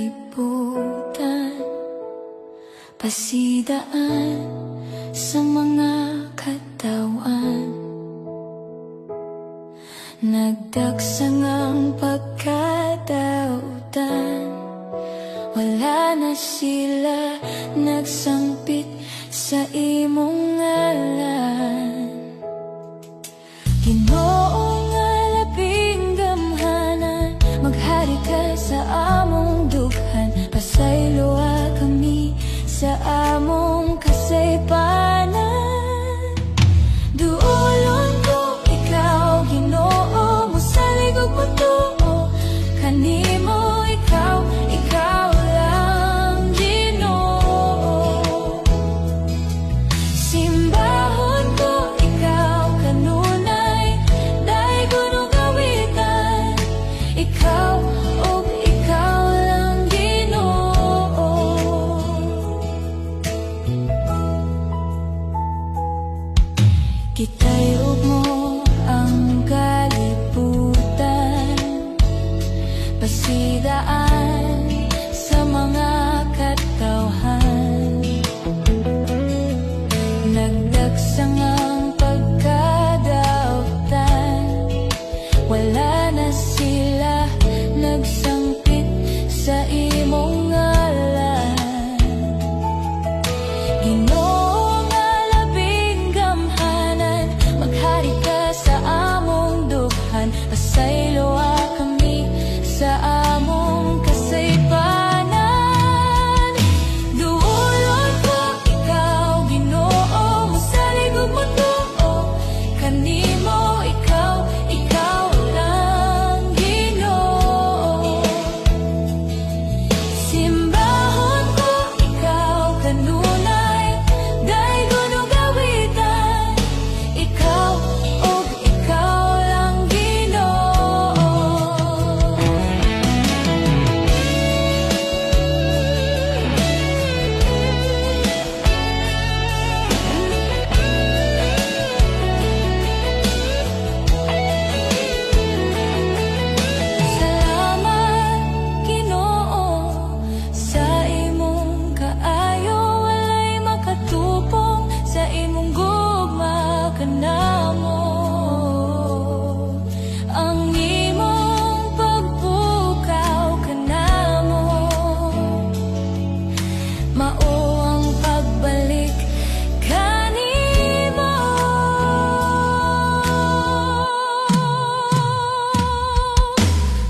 kalibutan, pasidaan sa mga katawan. Nagdagsang ang pagkadautan, wala na sila nagsangpit sa imong ngalan. Ginoo nga labing gamhanan, maghari ka sa among dughan, pasayloa kami sa among kasaypanan. Duolon ko ikaw, Ginoo, mosalig og motuo kanimo, ikaw lang Ginoo. Simbahon ko ikaw kanunay, daygon ug awitan, ikaw ug ikaw lang Ginoo. Kitay ug mo ang kalibutan, pasidaan sa mga katawhan. Nagdagsang ang pagkadautan, wala na sila nagsangpit sa imong ngalan. Ginoo nga labing gamhanan, maghari ka sa among dughan, pasayloa kami sa among kasaypanan. Duolon ko ikaw, Ginoo, mosalig og motuo kanimo, ikaw lang Ginoo. Simbahon ko ikaw kanunay, daygon ug awitan, ikaw ug ikaw lang Ginoo. Salamat, Ginoo, sa imong kaayo, walay makatupong sa imong gugma kanamo. Ang imong pagpukaw kanamo, mao ang pagbalik kanimo.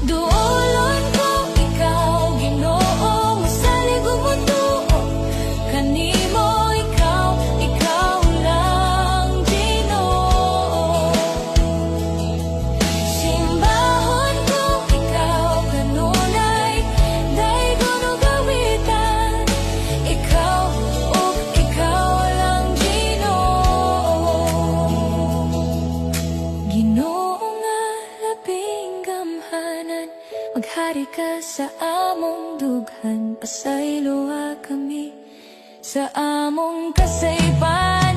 Duolon ko ikaw, Ginoo, mosalig og motuo kanimo, ikaw lang Ginoo. Simbahon ko ikaw kanunay, daygon ug awitan, ikaw ug ikaw lang Ginoo. Ginoo nga labing gamhanan, maghari ka sa among dughan, pasayloa kami sa among kasaypanan.